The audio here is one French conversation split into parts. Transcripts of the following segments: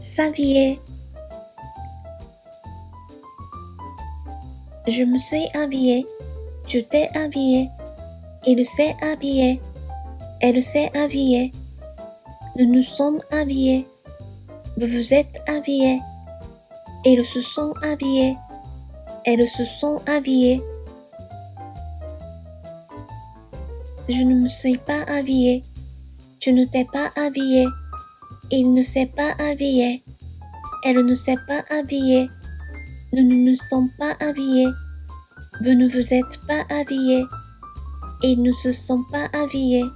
S'habiller. Je me suis habillée. Tu t'es habillé. Il s'est habillé. Elle s'est habillée. Nous nous sommes habillés. Vous vous êtes habillés. Ils se sont habillés. Elles se sont habillées. Je ne me suis pas habillée. Tu ne t'es pas habillé. Il ne s'est pas habillé. Elle ne s'est pas habillée. Nous ne nous sommes pas habillés. Vous ne vous êtes pas habillés. Ils ne se sont pas habillés.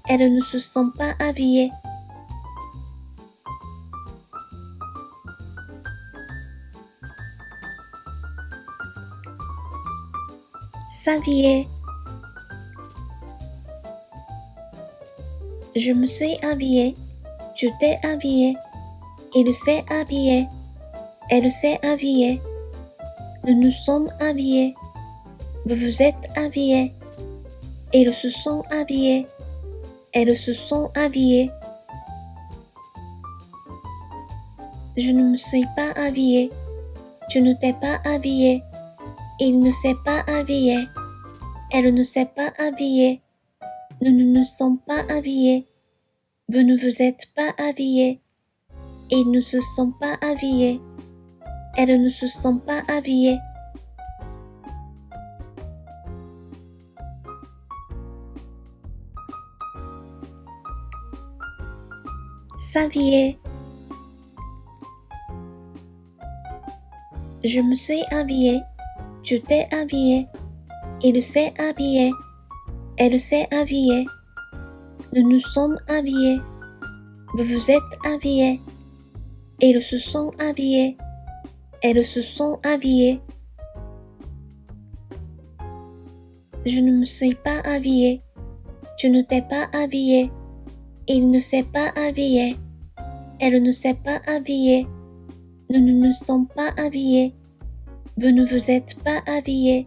Elles ne se sont pas habillées. S'habiller. Je me suis habillée. Tu t'es habillé. Il s'est habillé. Elle s'est habillée. Nous nous sommes habillés. Vous vous êtes habillés. Ils se sont habillés. Elles se sont habillées. Je ne me suis pas habillée. Tu ne t'es pas habillé. Il ne s'est pas habillé. Elle ne s'est pas habillée. Nous ne nous sommes pas habillés. Vous ne vous êtes pas habillés. Ils ne se sont pas habillés. Elles ne se sont pas habillées. S'habiller. Je me suis habillée. Tu t'es habillé. Il s'est habillé. Elle s'est habillée. Nous nous sommes habillés. Vous vous êtes habillés. Ils se sont habillés. Elles se sont habillées. Je ne me suis pas habillée. Tu ne t'es pas habillé. Il ne s'est pas habillé. Elle ne s'est pas habillée. Nous ne nous sommes pas habillés. Vous ne vous êtes pas habillés.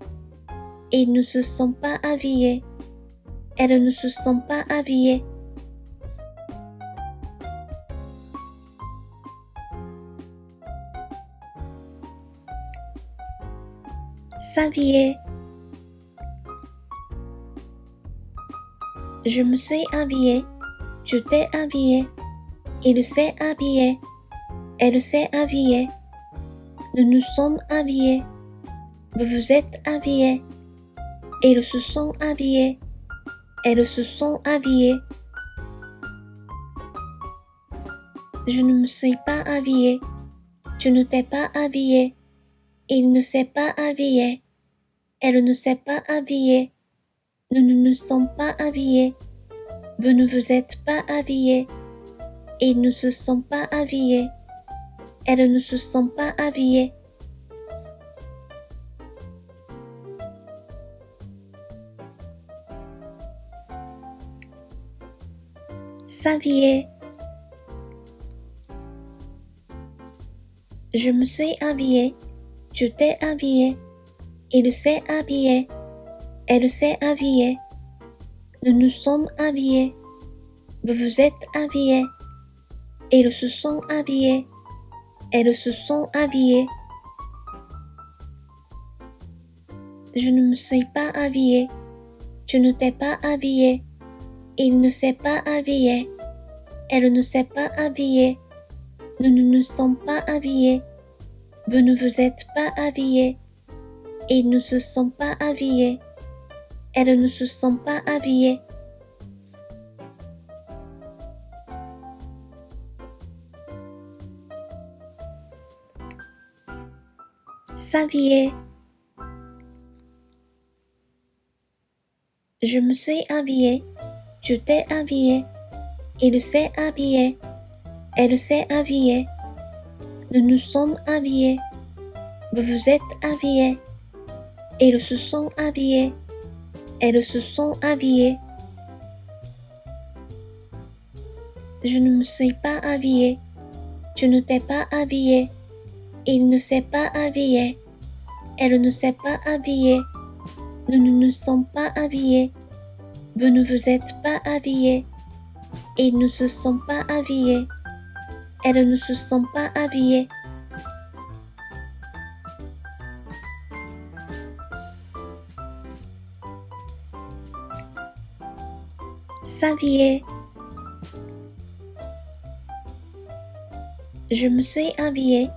Ils ne se sont pas habillés. Elles ne se sont pas habillées. S'habiller. Je me suis habillée. Tu t'es habillé. Il s'est habillé. Elle s'est habillée. Nous nous sommes habillés. Vous vous êtes habillés. Ils se sont habillés. Elles se sont habillées. Je ne me suis pas habillée. Tu ne t'es pas habillé. Il ne s'est pas habillé. Elle ne s'est pas habillée. Nous ne nous sommes pas habillés. Vous ne vous êtes pas habillés. Ils ne se sont pas habillés. Elles ne se sont pas habillées. S'habiller. Je me suis habillée. Tu t'es habillé. Il s'est habillé. Elle s'est habillée. Nous nous sommes habillés. Vous vous êtes habillés. Ils se sont habillés. Elles se sont habillées. Je ne me suis pas habillée. Tu ne t'es pas habillé. Il ne s'est pas habillé. Elle ne s'est pas habillée. Nous ne nous sommes pas habillés. Vous ne vous êtes pas habillés. Ils ne se sont pas habillés. Elles ne se sont pas habillées. S'habiller. Je me suis habillée. Tu t'es habillé. Il s'est habillé. Elle s'est habillée. Nous nous sommes habillés. Vous vous êtes habillés. Ils se sont habillés. Elles se sont habillées. Je ne me suis pas habillée. Tu ne t'es pas habillé. Il ne s'est pas habillé. Elle ne s'est pas habillée. Nous ne nous sommes pas habillés. Vous ne vous êtes pas habillés. Ils ne se sont pas habillés. Elles ne se sont pas habillées. S'habiller. Je me suis habillée.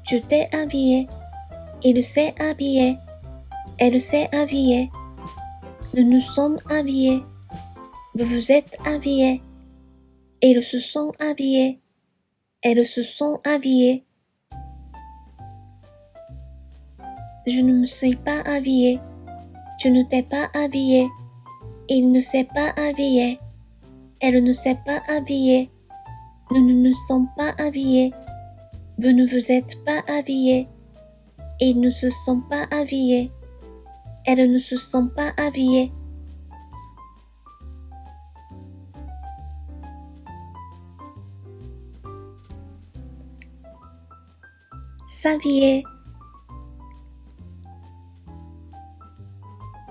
Tu t'es habillé. Il s'est habillé. Elle s'est habillée. Nous nous sommes habillés. Vous vous êtes habillés. Ils se sont habillés. Elles se sont habillées. Je ne me suis pas habillée. Tu ne t'es pas habillé. Il ne s'est pas habillé. Elle ne s'est pas habillée. Nous ne nous sommes pas habillés. Vous ne vous êtes pas habillés. Ils ne se sont pas habillés. Elles ne se sont pas habillées. S'habiller.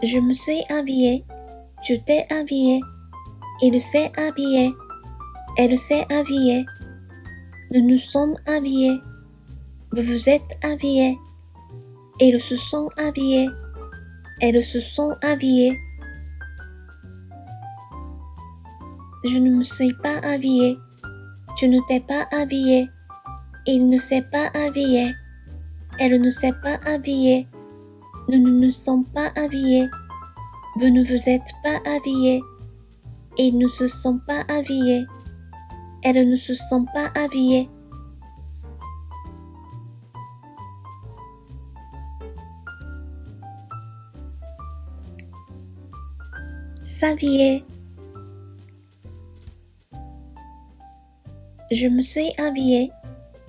Je me suis habillée. Tu t'es habillé. Il s'est habillé. Elle s'est habillée. Nous nous sommes habillés. Vous vous êtes habillés. Ils se sont habillés. Elles se sont habillées. Je ne me suis pas habillée. Tu ne t'es pas habillé. Il ne s'est pas habillé. Elle ne s'est pas habillée. Nous ne nous sommes pas habillés. Vous ne vous êtes pas habillés. Ils ne se sont pas habillés. Elles ne se sont pas habillées. S'habiller. Je me suis habillée.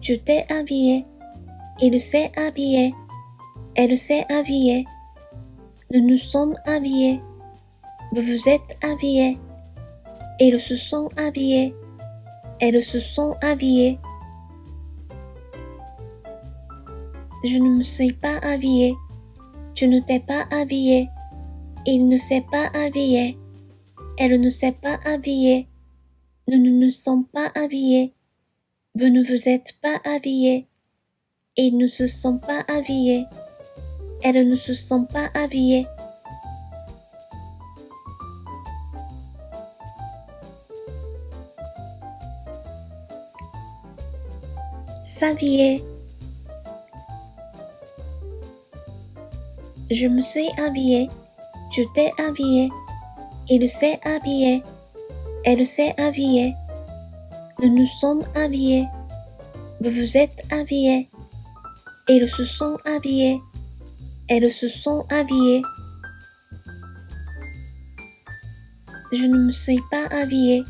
Tu t'es habillé. Il s'est habillé. Elle s'est habillée. Nous nous sommes habillés. Vous vous êtes habillés. Ils se sont habillés. Elles se sont habillées. Je ne me suis pas habillée. Tu ne t'es pas habillé. Il ne s'est pas habillé. Elle ne s'est pas habillée. Nous ne nous sommes pas habillés. Vous ne vous êtes pas habillés. Ils ne se sont pas habillés. Elles ne se sont pas habillées. S'habiller. Je me suis habillée. Tu t'es habillé. Il s'est habillé. Elle s'est habillée. Nous nous sommes habillés. Vous vous êtes habillés. Ils se sont habillés. Elles se sont habillées. Je ne me suis pas habillée.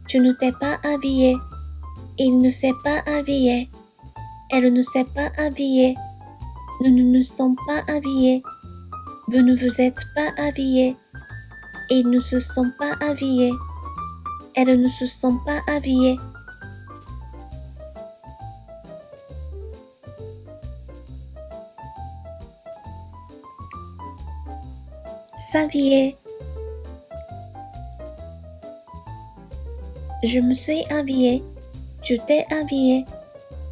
Tu ne t'es pas habillé. Il ne s'est pas habillé. Elle ne s'est pas habillée. Nous ne nous sommes pas habillés. Vous ne vous êtes pas habillés. Ils ne se sont pas habillés. Elles ne se sont pas habillées. S'habiller. Je me suis habillée. Tu t'es habillé.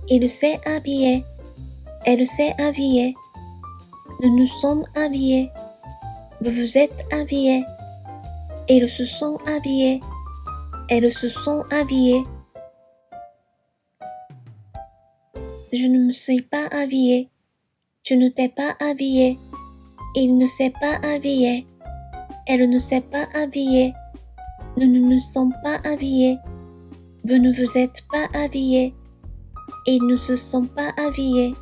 Il s'est habillé. Elle s'est habillée. Nous nous sommes habillés. Vous vous êtes habillés. Ils se sont habillés. Elles se sont habillées. Je ne me suis pas habillée. Tu ne t'es pas habillé. Il ne s'est pas habillé. Elle ne s'est pas habillée. Nous ne nous sommes pas habillés. Vous ne vous êtes pas habillés. Ils ne se sont pas habillés.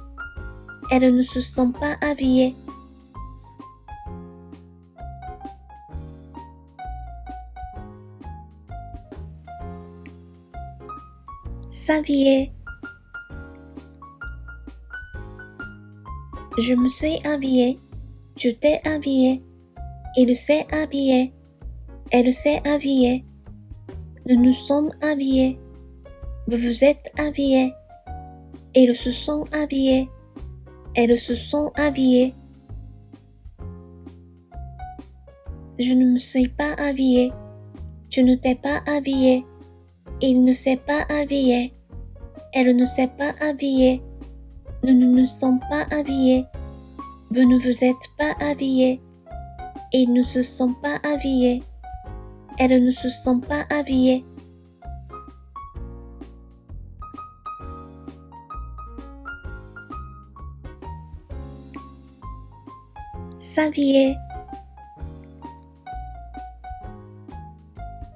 Elles ne se sont pas habillées. S'habiller. Je me suis habillée. Tu t'es habillé. Il s'est habillé. Elle s'est habillée. Nous nous sommes habillés. Vous vous êtes habillés. Ils se sont habillés. Elles se sont habillées. Je ne me suis pas habillée. Tu ne t'es pas habillé. Il ne s'est pas habillé. Elle ne s'est pas habillée. Nous ne nous sommes pas habillés. Vous ne vous êtes pas habillés. Ils ne se sont pas habillés. Elles ne se sont pas habillées. S'habiller.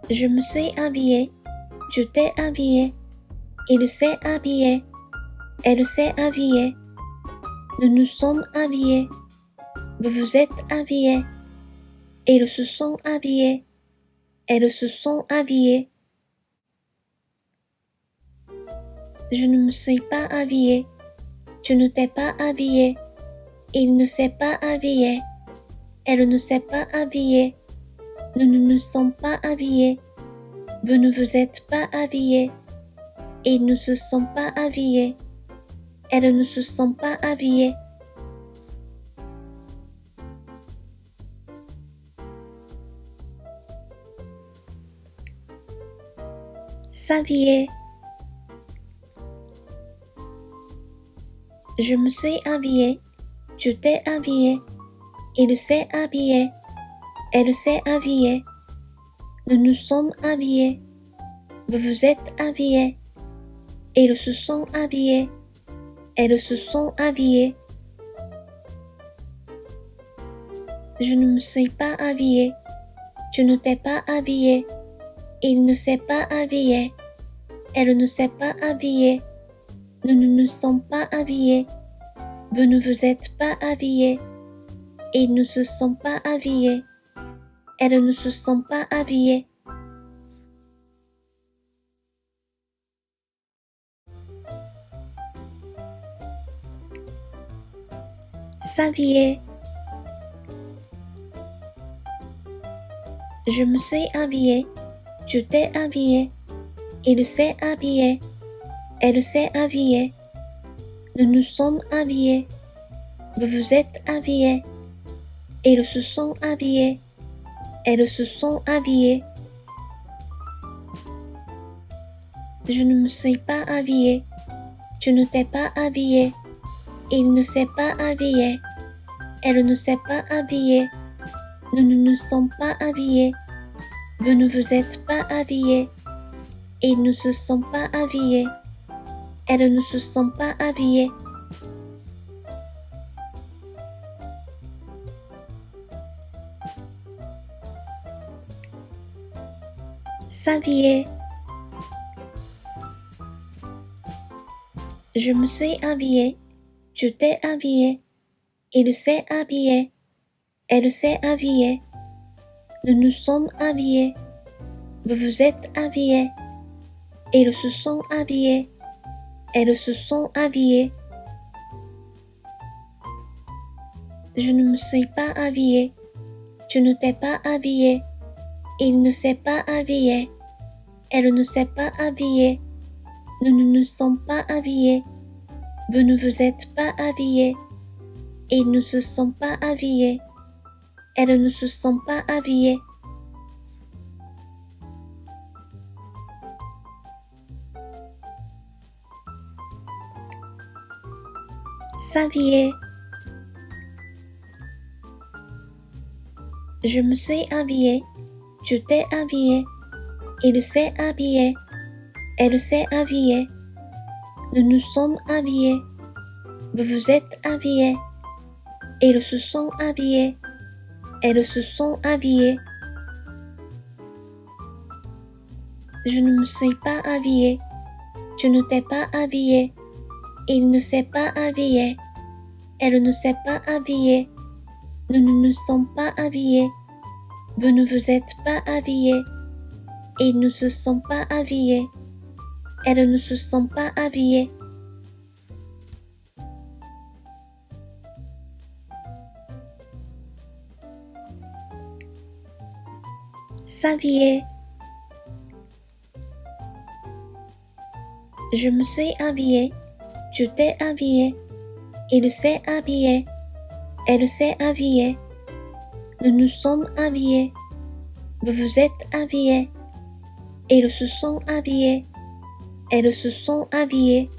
Je me suis habillée. Tu t'es habillé. Il s'est habillé. Elle s'est habillée. Nous nous sommes habillés. Vous vous êtes habillés. Ils se sont habillés. Elles se sont habillées. Je ne me suis pas habillée. Tu ne t'es pas habillé. Il ne s'est pas habillé. Elle ne s'est pas habillée. Nous ne nous sommes pas habillés. Vous ne vous êtes pas habillés. Ils ne se sont pas habillés. Elles ne se sont pas habillées. S'habiller. Je me suis habillée. Tu t'es habillé. Il s'est habillé. Elle s'est habillée. Nous nous sommes habillés. Vous vous êtes habillés. Ils se sont habillés. Elles se sont habillées. Je ne me suis pas habillée. Tu ne t'es pas habillé. Il ne s'est pas habillé. Elle ne s'est pas habillée. Nous ne nous sommes pas habillés. Vous ne vous êtes pas habillés. Ils ne se sont pas habillés. Elles ne se sont pas habillées. S'habiller. Je me suis habillée. Tu t'es habillé. Il s'est habillé. Elle s'est habillée. Nous nous sommes habillés. Vous vous êtes habillés. Ils se sont habillés. Elles se sont habillées. Je ne me suis pas habillée. Tu ne t'es pas habillé. Il ne s'est pas habillé. Elle ne s'est pas habillée. Nous ne nous sommes pas habillés. Vous ne vous êtes pas habillés. Ils ne se sont pas habillés. Elles ne se sont pas habillées. S'habiller. Je me suis habillée. Tu t'es habillé. Il s'est habillé. Elle s'est habillée. Nous nous sommes habillés. Vous vous êtes habillés. Ils se sont habillés. Elles se sont habillées. Je ne me suis pas habillée. Tu ne t'es pas habillé. Il ne s'est pas habillé. Elle ne s'est pas habillée. Nous ne nous sommes pas habillés. Vous ne vous êtes pas habillés. Ils ne se sont pas habillés. Elles ne se sont pas habillées. S'habiller. Je me suis habillée. Tu t'es habillé. Il s'est habillé. Elle s'est habillée. Nous nous sommes habillés. Vous vous êtes habillés. Ils se sont habillés. Elles se sont habillées. Je ne me suis pas habillée. Tu ne t'es pas habillé. Il ne s'est pas habillé. Elle ne s'est pas habillée. Nous ne nous sommes pas habillés. Vous ne vous êtes pas habillés. Ils ne se sont pas habillés. Elles ne se sont pas habillées. S'habiller. Je me suis habillée. Tu t'es habillé. Il s'est habillé. Elle s'est habillée. Nous nous sommes habillés. Vous vous êtes habillés. Ils se sont habillés. Elles se sont habillées.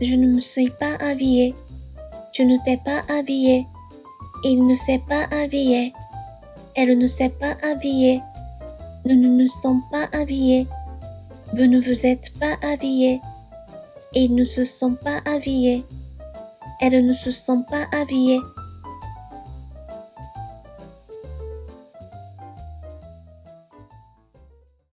Je ne me suis pas habillée. Tu ne t'es pas habillé. Il ne s'est pas habillé. Elle ne s'est pas habillée. Nous ne nous sommes pas habillés. Vous ne vous êtes pas habillés. Ils ne se sont pas habillés. Elles ne se sont pas habillées.